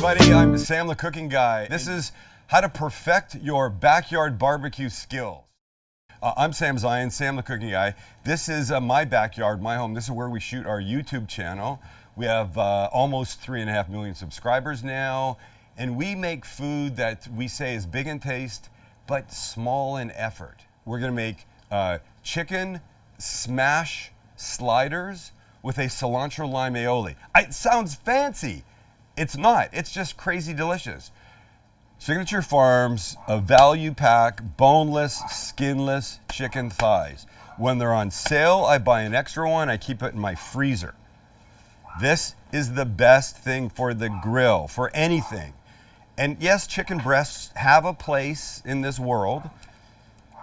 everybody. I'm Sam the Cooking Guy. This is how to perfect your backyard barbecue skills. I'm Sam Zion, Sam the Cooking Guy. This is my backyard, my home. This is where we shoot our YouTube channel. We have almost 3.5 million subscribers now, and we make food that we say is big in taste, but small in effort. We're gonna make chicken smash sliders with a cilantro lime aioli. It sounds fancy. It's not, it's just crazy delicious. Signature Farms, a value pack, boneless, skinless chicken thighs. When they're on sale, I buy an extra one, I keep it in my freezer. This is the best thing for the grill, for anything. And yes, chicken breasts have a place in this world.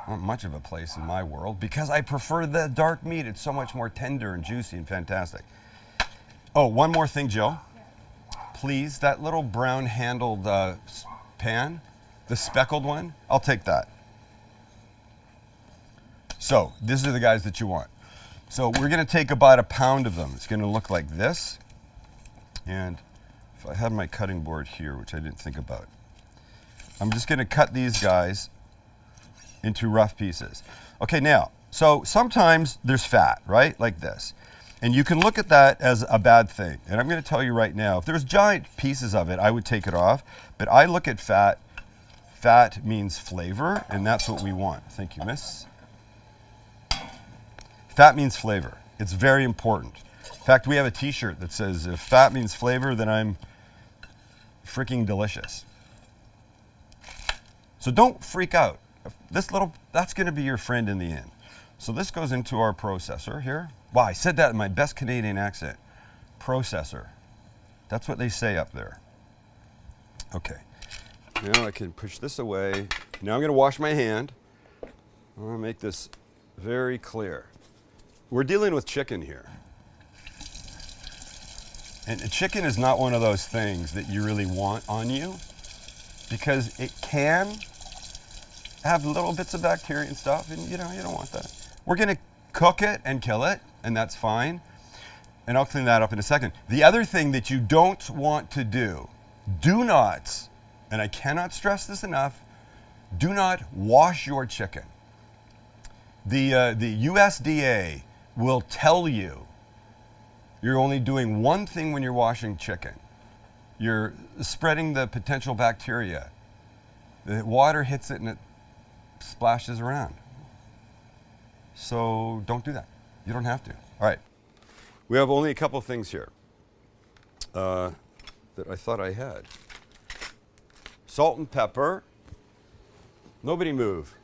Not much of a place in my world, because I prefer the dark meat. It's so much more tender and juicy and fantastic. Oh, one more thing, Jill. Please, that little brown handled pan, the speckled one, I'll take that. So these are the guys that you want. So we're gonna take about 1 pound of them. It's gonna look like this. And if I had my cutting board here, which I didn't think about, I'm just gonna cut these guys into rough pieces. Okay, now, so sometimes there's fat, right? Like this. And you can look at that as a bad thing. And I'm gonna tell you right now, if there's giant pieces of it, I would take it off. But I look at fat. Fat means flavor, and that's what we want. Thank you, miss. Fat means flavor. It's very important. In fact, we have a t-shirt that says, if fat means flavor, then I'm freaking delicious. So don't freak out. That's gonna be your friend in the end. So this goes into our processor here. Wow, I said that in my best Canadian accent. Processor. That's what they say up there. Okay, now I can push this away. Now I'm gonna wash my hand. I'm gonna make this very clear. We're dealing with chicken here. And chicken is not one of those things that you really want on you, because it can have little bits of bacteria and stuff, and you don't want that. We're gonna cook it and kill it, and that's fine. And I'll clean that up in a second. The other thing that you don't want to do not, and I cannot stress this enough, do not wash your chicken. The USDA will tell you you're only doing one thing when you're washing chicken. You're spreading the potential bacteria. The water hits it and it splashes around. So don't do that. You don't have to. All right. We have only a couple things here that I thought I had. Salt and pepper. Nobody move.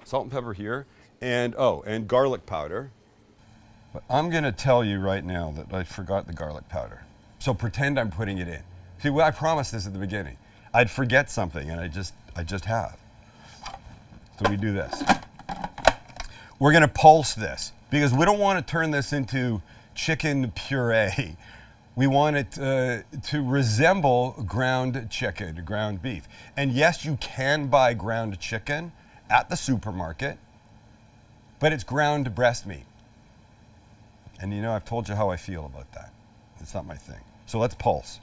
Salt and pepper here. And and garlic powder. But I'm gonna tell you right now that I forgot the garlic powder. So pretend I'm putting it in. See, I promised this at the beginning. I'd forget something, and I just have. So we do this. We're gonna pulse this, because we don't want to turn this into chicken puree. We want it to resemble ground chicken, ground beef. And yes, you can buy ground chicken at the supermarket, but it's ground breast meat. And you know, I've told you how I feel about that. It's not my thing. So let's pulse.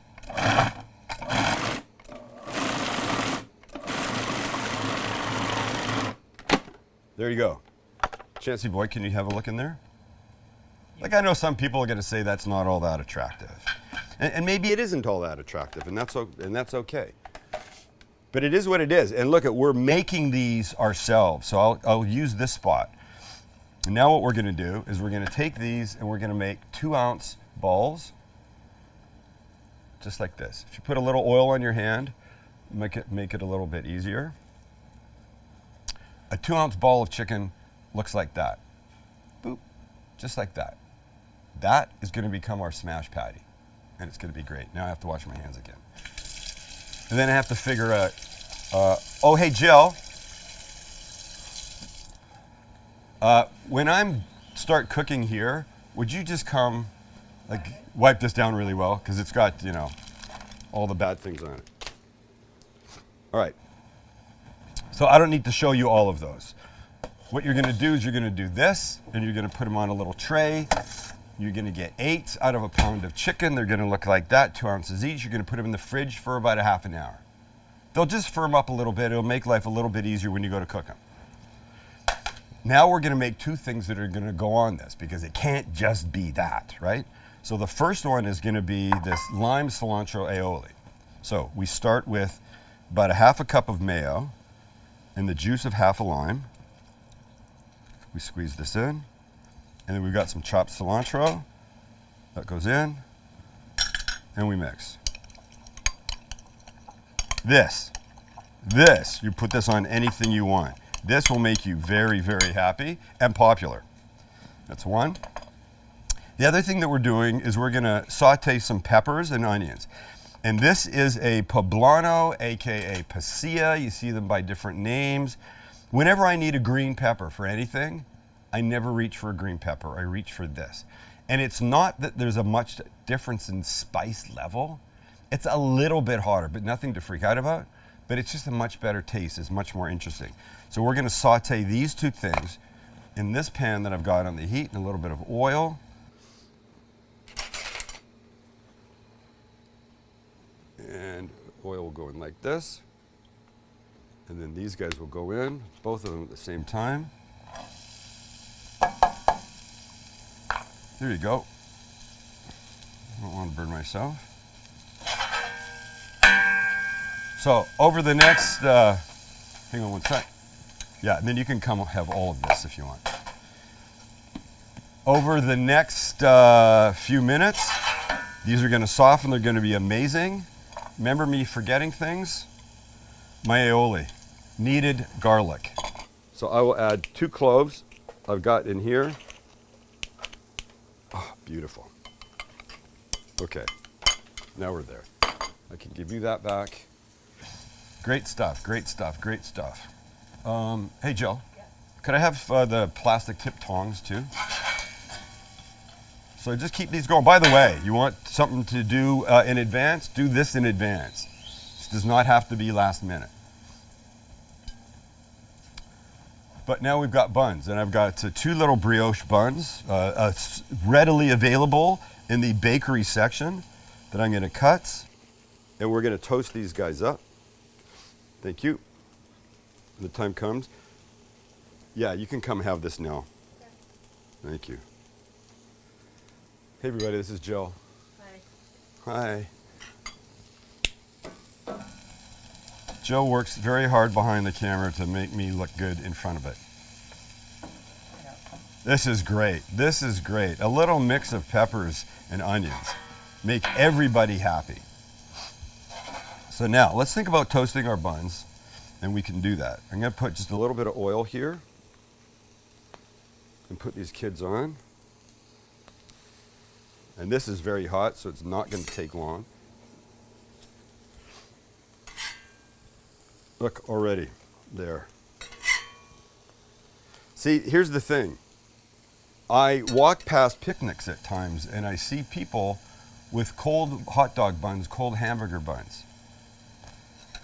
There you go. Chancy boy, can you have a look in there? Like, I know some people are gonna say that's not all that attractive. And maybe it isn't all that attractive, and that's okay. But it is what it is. And look, we're making these ourselves. So I'll use this spot. And now what we're gonna do is we're gonna take these and we're gonna make 2-ounce balls, just like this. If you put a little oil on your hand, make it a little bit easier. A 2-ounce ball of chicken looks like that. Boop, just like that. That is gonna become our smash patty, and it's gonna be great. Now I have to wash my hands again. And then I have to figure out, oh, hey, Jill. When I start cooking here, would you just come, like, wipe this down really well? Because it's got, you know, all the bad things on it. All right. So I don't need to show you all of those. What you're gonna do is you're gonna do this, and you're gonna put them on a little tray. You're gonna get 8 out of a pound of chicken. They're gonna look like that, 2 ounces each. You're gonna put them in the fridge for about a half an hour. They'll just firm up a little bit. It'll make life a little bit easier when you go to cook them. Now we're gonna make 2 things that are gonna go on this because it can't just be that, right? So the first one is gonna be this lime cilantro aioli. So we start with about a half a cup of mayo and the juice of half a lime. We squeeze this in. And then we've got some chopped cilantro. That goes in. And we mix. This, you put this on anything you want. This will make you very, very happy and popular. That's one. The other thing that we're doing is we're gonna saute some peppers and onions. And this is a poblano, AKA pasilla. You see them by different names. Whenever I need a green pepper for anything, I never reach for a green pepper, I reach for this. And it's not that there's a much difference in spice level. It's a little bit hotter, but nothing to freak out about. But it's just a much better taste, it's much more interesting. So we're gonna saute these 2 things in this pan that I've got on the heat and a little bit of oil. And oil will go in like this. And then these guys will go in, both of them at the same time. There you go. I don't want to burn myself. So over the next, hang on one sec. Yeah, and then you can come have all of this if you want. Over the next few minutes, these are going to soften. They're going to be amazing. Remember me forgetting things? My aioli, needed garlic. So I will add 2 cloves I've got in here. Oh, beautiful. Okay, now we're there. I can give you that back. Great stuff, great stuff, great stuff. Hey, Jill, could I have the plastic tip tongs too? So just keep these going. By the way, you want something to do in advance? Do this in advance. This does not have to be last minute. But now we've got buns, and I've got 2 little brioche buns readily available in the bakery section that I'm going to cut. And we're going to toast these guys up. Thank you. When the time comes. Yeah, you can come have this now. Thank you. Hey everybody, this is Jill. Hi. Hi. Jill works very hard behind the camera to make me look good in front of it. This is great. This is great. A little mix of peppers and onions. Make everybody happy. So now, let's think about toasting our buns, and we can do that. I'm going to put just a little bit of oil here and put these kids on. And this is very hot, so it's not going to take long. Look, already there. See, here's the thing. I walk past picnics at times and I see people with cold hot dog buns, cold hamburger buns.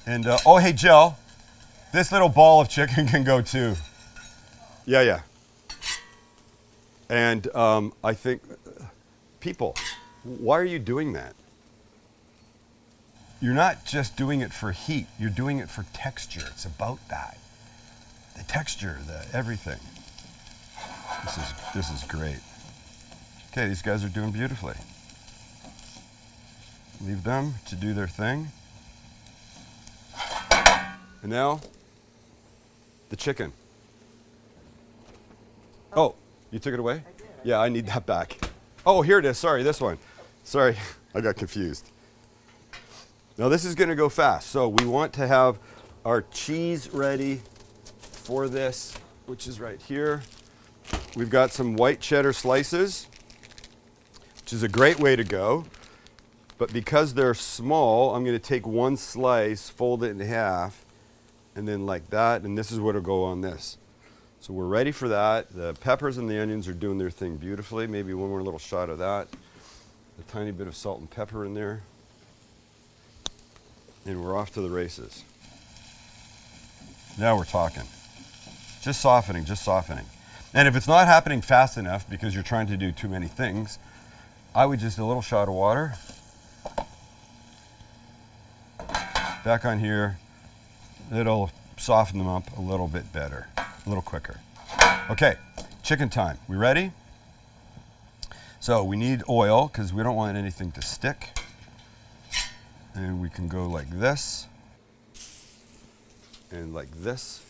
And, oh, hey, Jill, this little ball of chicken can go too. Yeah. And I think, people, why are you doing that? You're not just doing it for heat, you're doing it for texture. It's about that. The texture, the everything. This is great. Okay, these guys are doing beautifully. Leave them to do their thing. And now, the chicken. Oh, you took it away? I did. Yeah, I need that back. Oh, here it is. Sorry, this one. Sorry, I got confused. Now this is going to go fast. So we want to have our cheese ready for this, which is right here. We've got some white cheddar slices, which is a great way to go. But because they're small, I'm going to take 1 slice, fold it in half, and then like that, and this is what will go on this. So we're ready for that. The peppers and the onions are doing their thing beautifully. Maybe one more little shot of that. A tiny bit of salt and pepper in there. And we're off to the races. Now we're talking. Just softening, just softening. And if it's not happening fast enough because you're trying to do too many things, I would just a little shot of water. Back on here, it'll soften them up a little bit better, a little quicker. Okay, chicken time. We ready? So we need oil because we don't want anything to stick. And we can go like this and like this.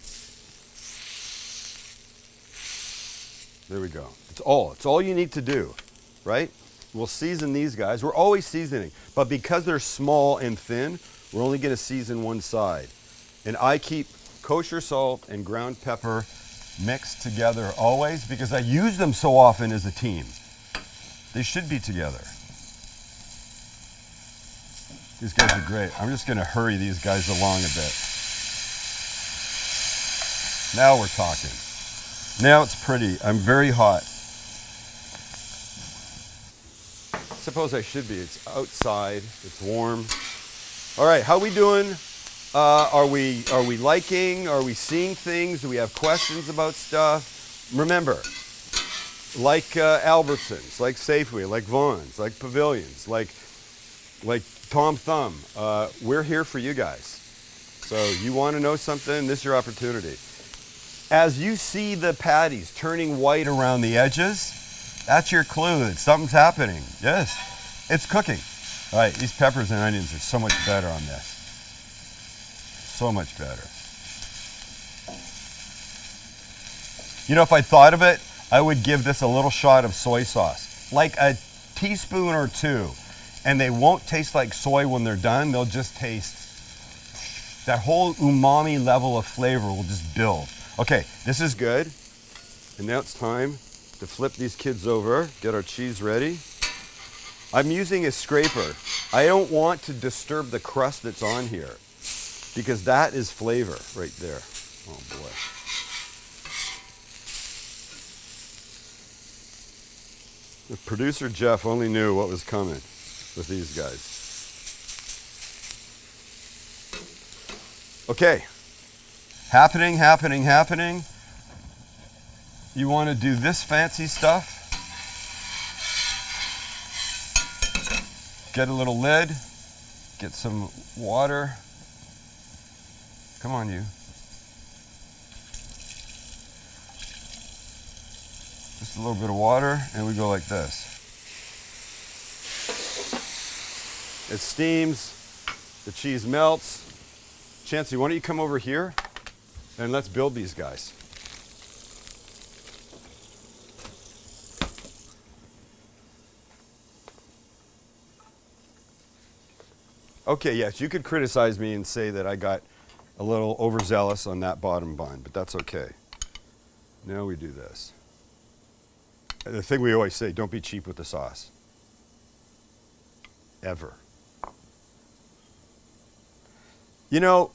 There we go. It's all you need to do, right? We'll season these guys. We're always seasoning, but because they're small and thin, we're only going to season one side. And I keep kosher salt and ground pepper mixed together always because I use them so often as a team. They should be together. These guys are great. I'm just going to hurry these guys along a bit. Now we're talking. Now it's pretty. I'm very hot. Suppose I should be. It's outside. It's warm. All right, how we doing? Are we liking? Are we seeing things? Do we have questions about stuff? Remember, like Albertsons, like Safeway, like Vaughn's, like Pavilions, like Tom Thumb, we're here for you guys. So you want to know something? This is your opportunity. As you see the patties turning white around the edges, that's your clue that something's happening. Yes, it's cooking. All right, these peppers and onions are so much better on this. So much better. You know, if I thought of it, I would give this a little shot of soy sauce, like a teaspoon or two, and they won't taste like soy when they're done. They'll just taste, that whole umami level of flavor will just build. Okay, this is good. And now it's time to flip these kids over, get our cheese ready. I'm using a scraper. I don't want to disturb the crust that's on here because that is flavor right there. Oh boy. If producer Jeff only knew what was coming with these guys. Okay. Happening, happening, happening. You want to do this fancy stuff? Get a little lid, get some water. Come on, you. Just a little bit of water, and we go like this. It steams, the cheese melts. Chancey, why don't you come over here and let's build these guys. Okay, yes, you could criticize me and say that I got a little overzealous on that bottom bun, but that's okay. Now we do this. The thing we always say, don't be cheap with the sauce. Ever. You know,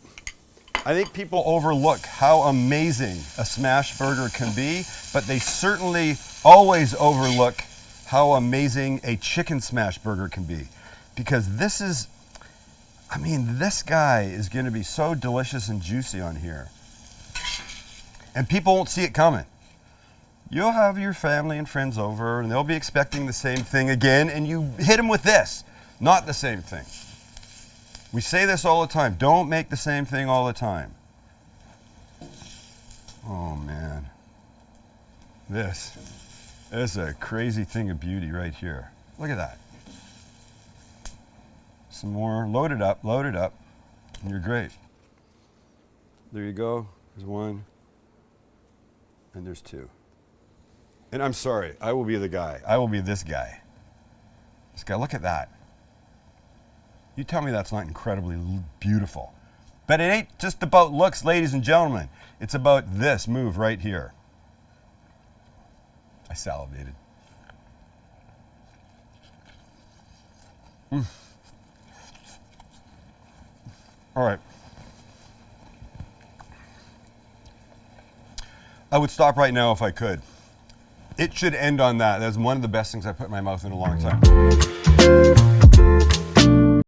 I think people overlook how amazing a smash burger can be, but they certainly always overlook how amazing a chicken smash burger can be. Because this is, I mean, this guy is going to be so delicious and juicy on here. And people won't see it coming. You'll have your family and friends over, and they'll be expecting the same thing again, and you hit them with this, not the same thing. We say this all the time. Don't make the same thing all the time. Oh, man. This is a crazy thing of beauty right here. Look at that. Some more. Load it up, and you're great. There you go. There's one, and there's two. And I'm sorry, I will be the guy. I will be this guy. This guy, look at that. You tell me that's not incredibly beautiful. But it ain't just about looks, ladies and gentlemen. It's about this move right here. I salivated. All right. I would stop right now if I could. It should end on that. That's one of the best things I put in my mouth in a long time.